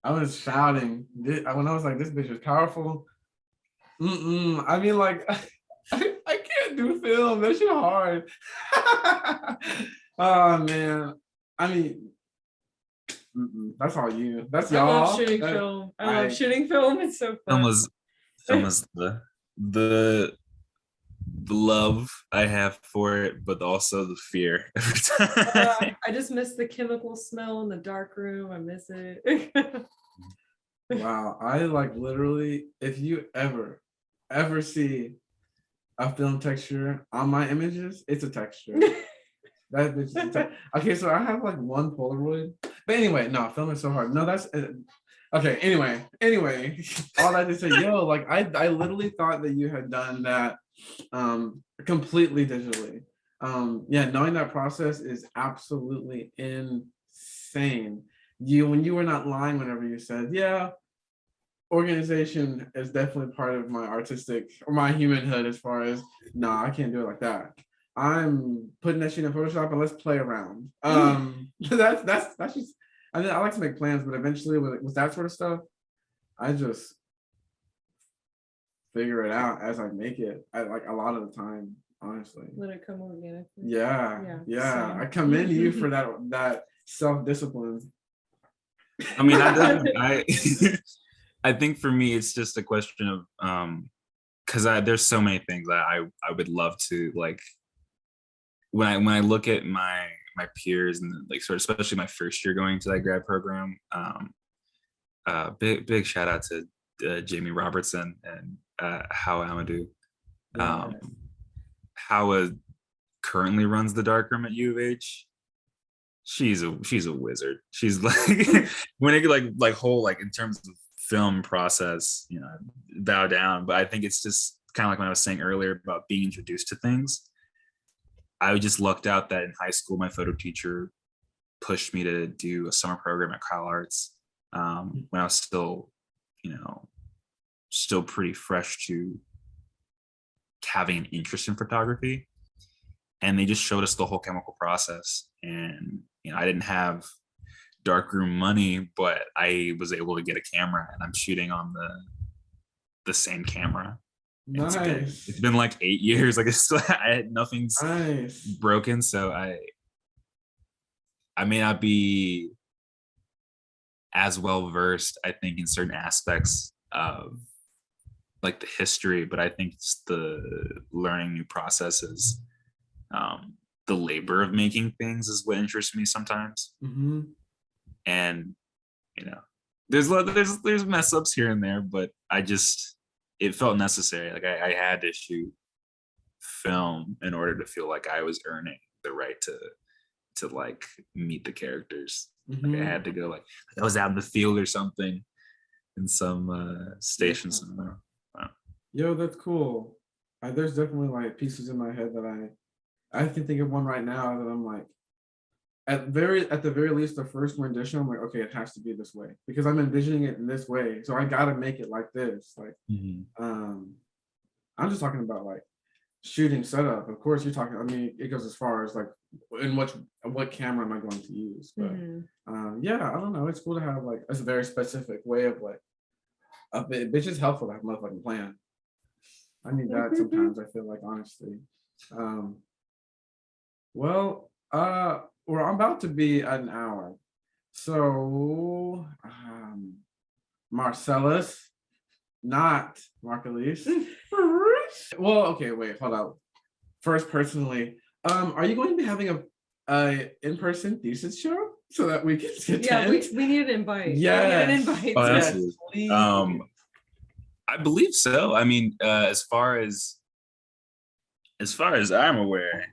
I was shouting when I was like, this bitch is powerful. I mean, like, I can't do film. That shit hard. Oh, man. I mean, that's all you. That's y'all. I love shooting film. I love shooting film. It's so fun. Film was the love I have for it, but also the fear every time. I just miss the chemical smell in the dark room. I miss it. Wow. I like literally, if you ever see a film texture on my images, it's a texture. That bitch is okay, so I have like one Polaroid. But anyway, no, film is so hard. No, that's okay. Anyway, all that to say, yo, like I literally thought that you had done that completely digitally. Yeah, knowing that process is absolutely insane. When you were not lying whenever you said, yeah, organization is definitely part of my artistic or my humanhood, as far as I can't do it like that. I'm putting that shit in Photoshop and let's play around. That's just, I mean, I like to make plans, but eventually with that sort of stuff, I just figure it out as I make it. I like a lot of the time, honestly. Let it come organically. Yeah. I commend you for that self-discipline. I mean, I think for me, it's just a question of because there's so many things that I would love to, like, when I look at my peers and like sort of especially my first year going to that grad program, big shout out to Jamie Robertson and How Amadou. How currently runs the darkroom at U of H. She's a wizard. She's like when it like whole, like in terms of film process, bow down. But I think it's just kind of like when I was saying earlier about being introduced to things. I just lucked out that in high school, my photo teacher pushed me to do a summer program at Kyle Arts when I was still pretty fresh to having an interest in photography. And they just showed us the whole chemical process. And, I didn't have darkroom money, but I was able to get a camera, and I'm shooting on the same camera. Nice. It's been like 8 years. Like nothing's broken. So I may not be as well versed, I think, in certain aspects of like the history, but I think it's the learning new processes. The labor of making things is what interests me sometimes. And there's mess ups here and there, but it felt necessary. Like I had to shoot film in order to feel like I was earning the right to like meet the characters. Like I had to go like I was out in the field or something in some station somewhere. Wow. Yo, that's cool. There's definitely like pieces in my head that I can think of one right now that I'm like, at the very least, the first rendition, I'm like, okay, it has to be this way because I'm envisioning it in this way, so I gotta make it like this. Like, I'm just talking about like shooting setup. Of course, you're talking. I mean, it goes as far as like, in what camera am I going to use? But yeah, I don't know. It's cool to have like a very specific way of like a bit. It's just helpful to have a motherfucking plan. I need that sometimes. I feel like honestly. Well, we're about to be at an hour, so Marcelese, not Marcelese. Well, okay, wait, hold on. First, personally, are you going to be having a in-person thesis show so that we can attend? Yeah, we need an invite. Yes. We need an invite. Oh, Yes, absolutely. please. I believe so. I mean, as far as I'm aware,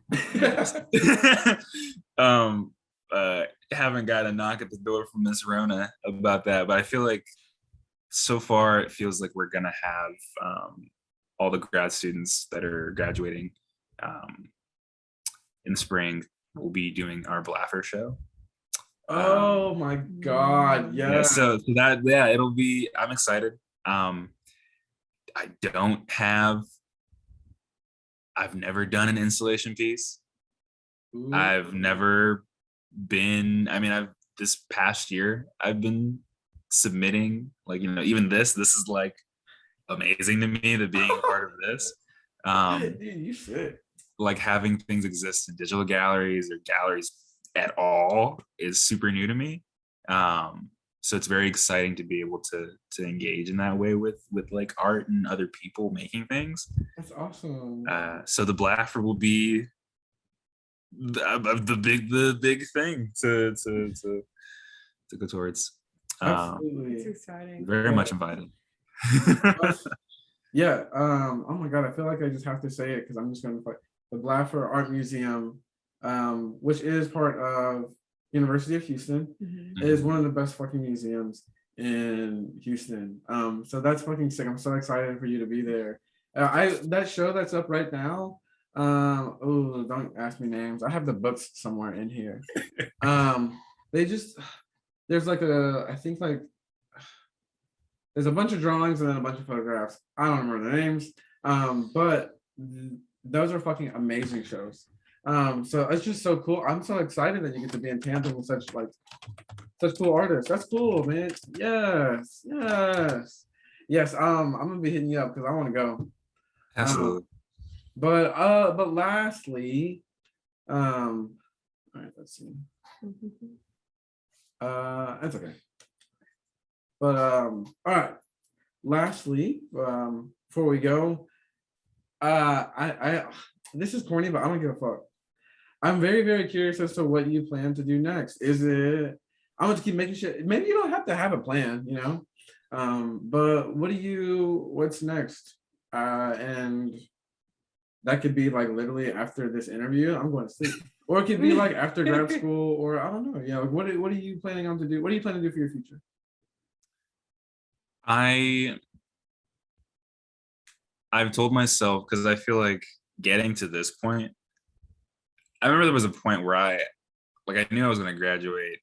haven't got a knock at the door from Miss Rona about that, but I feel like so far it feels like we're gonna have all the grad students that are graduating in the spring will be doing our Blaffer show. Oh my God! Yeah, Yeah. so that, yeah, it'll be. I'm excited. I've never done an installation piece. Ooh. I've never been. I mean, this past year I've been submitting, like, even this is like amazing to me, that being a part of this. Dude, you should. Like, having things exist in digital galleries or galleries at all is super new to me. So it's very exciting to be able to engage in that way with like art and other people making things. That's awesome. So the Blaffer will be the big thing to go towards. Absolutely. It's exciting. Very much invited. Yeah. Oh my God, I feel like I just have to say it because I'm just gonna fight. The Blaffer Art Museum, which is part of University of Houston, is one of the best fucking museums in Houston. So that's fucking sick. I'm so excited for you to be there. That show that's up right now. Oh, don't ask me names. I have the books somewhere in here. There's like I think like there's a bunch of drawings and then a bunch of photographs. I don't remember the names. But those are fucking amazing shows. So it's just so cool. I'm so excited that you get to be in tandem with such cool artists. That's cool, man. Yes. I'm gonna be hitting you up because I want to go. Absolutely. But lastly, all right, let's see. That's okay. But all right. Lastly, before we go, this is corny, but I don't give a fuck. I'm very, very curious as to what you plan to do next. Is it? I'm going to keep making shit. Maybe you don't have to have a plan, but what's next? And that could be like literally after this interview, I'm going to sleep. Or it could be like after grad school, or I don't know. Yeah, like what are you planning on to do? What do you plan to do for your future? I've told myself, because I feel like getting to this point, I remember there was a point where I knew I was going to graduate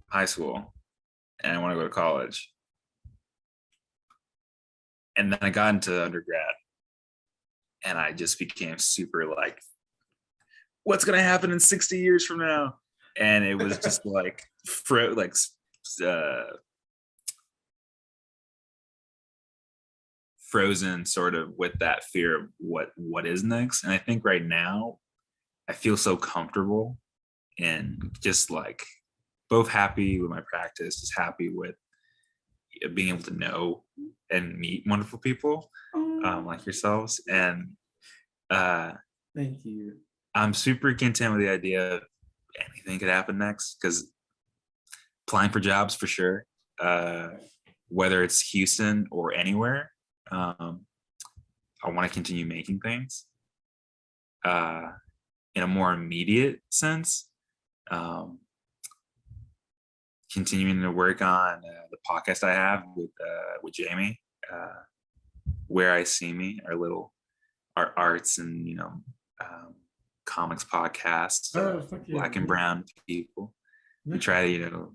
high school and I want to go to college. And then I got into undergrad and I just became super like, what's going to happen in 60 years from now? And it was just like, frozen sort of with that fear of what is next. And I think right now I feel so comfortable and just like both happy with my practice, just happy with being able to know and meet wonderful people like yourselves. And thank you. I'm super content with the idea of anything could happen next, because applying for jobs for sure, whether it's Houston or anywhere. I want to continue making things in a more immediate sense. Continuing to work on the podcast I have with Jamie, Where I See Me, our arts and comics podcast, Black and brown people. We try to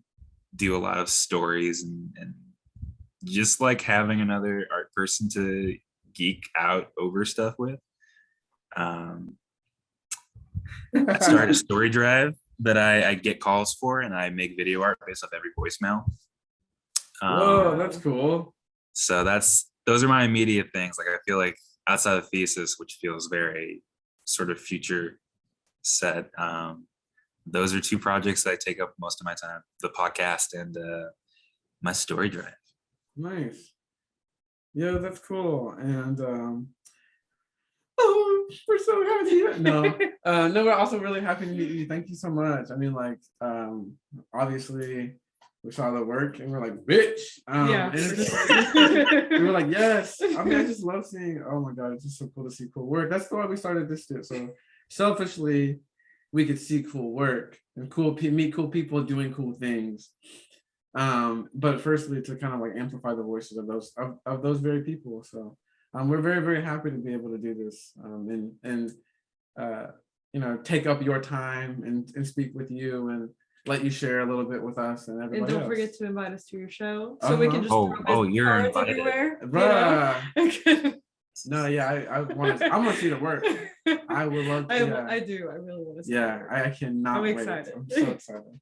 do a lot of stories and just like having another art person to geek out over stuff with. Um, I started a story drive that I get calls for, and I make video art based off every voicemail. Whoa, that's cool. So those are my immediate things. Like I feel like outside of thesis, which feels very sort of future set, those are two projects that I take up most of my time: the podcast and my story drive. Nice. Yeah, that's cool. And oh, we're so happy. No, no, we're also really happy to meet you. Thank you so much. I mean, like, obviously we saw the work and we're like, bitch. Yeah. And it's just we were like, yes. I mean, I just love seeing, oh my God, it's just so cool to see cool work. That's why we started this too. So selfishly, we could see cool work and meet cool people doing cool things. But firstly, to kind of like amplify the voices of those very people. So we're very, very happy to be able to do this and you know, take up your time and speak with you and let you share a little bit with us and everybody And don't else. forget to invite us to your show so we can just you're cards invited. everywhere. Bruh. No, yeah, I'm gonna see the work. I would love to. Yeah. I do. I really want to see. Yeah, I cannot I'm wait. excited. I'm so excited.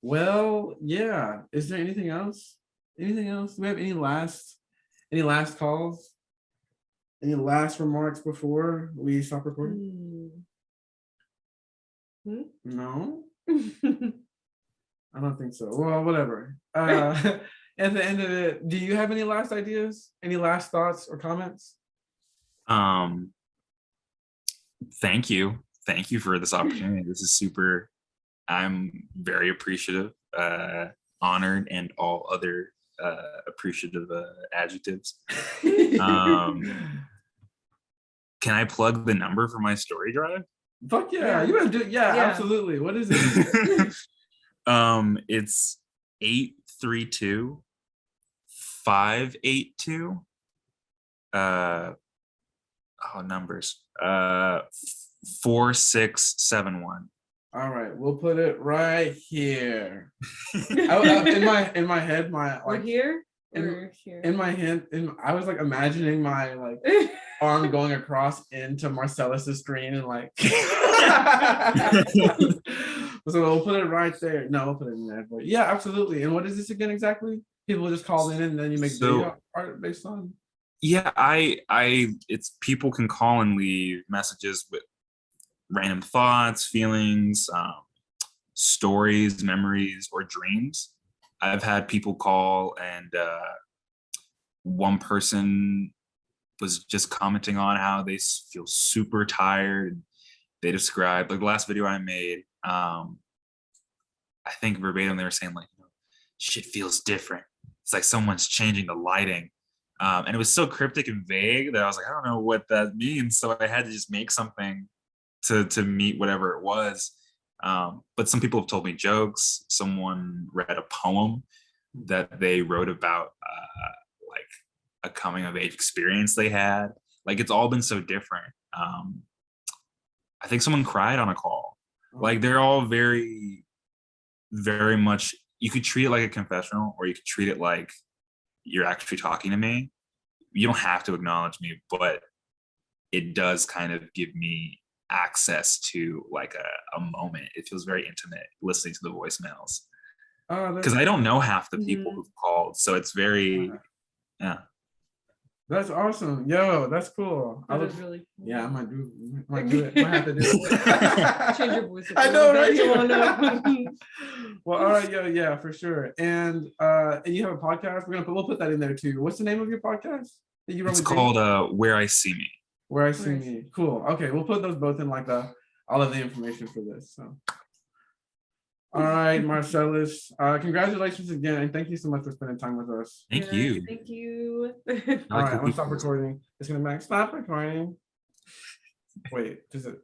Well, yeah. Is there anything else? Anything else? Do we have any last calls? Any last remarks before we stop recording? No, I don't think so. Well, whatever. At the end of it, do you have any last ideas? Any last thoughts or comments? Thank you for this opportunity. This is super. I'm very appreciative, honored, and all other appreciative adjectives. Can I plug the number for my story drive? Fuck yeah. You gotta do it. Yeah, absolutely. What is it? It's 832-582 numbers 4671. All right, we'll put it right here. In my head, We're here. In my hand, I was like imagining my like arm going across into Marcelese's screen and like. So we'll put it right there. No, we'll put it in there. But yeah, absolutely. And what is this again exactly? People just call in and then you make video art based on. Yeah, it's people can call and leave messages with random thoughts, feelings, stories, memories, or dreams. I've had people call and one person was just commenting on how they feel super tired. They described, like the last video I made, I think verbatim, they were saying like, shit feels different. It's like someone's changing the lighting. And it was so cryptic and vague that I was like, I don't know what that means. So I had to just make something to meet whatever it was. But some people have told me jokes. Someone read a poem that they wrote about like a coming of age experience they had. Like it's all been so different. I think someone cried on a call. Like they're all very, very much, you could treat it like a confessional or you could treat it like you're actually talking to me. You don't have to acknowledge me, but it does kind of give me access to like a moment. It feels very intimate listening to the voicemails because I don't know half the people who've called, so it's very That's awesome. Yo, that's cool. That is really cool. Yeah, I might do it. Might have to do it. Change your voice. I know, right? Well, all right, yo, yeah, for sure. And you have a podcast. We'll put that in there too. What's the name of your podcast that you It's called Where I See Me. Where I See Me. Cool. Okay, we'll put those both in like all of the information for this. So. All right, Marcelese. Congratulations again, and thank you so much for spending time with us. Thank you. Thank you. All right, I'm gonna stop recording. It's gonna stop recording. Wait, does it?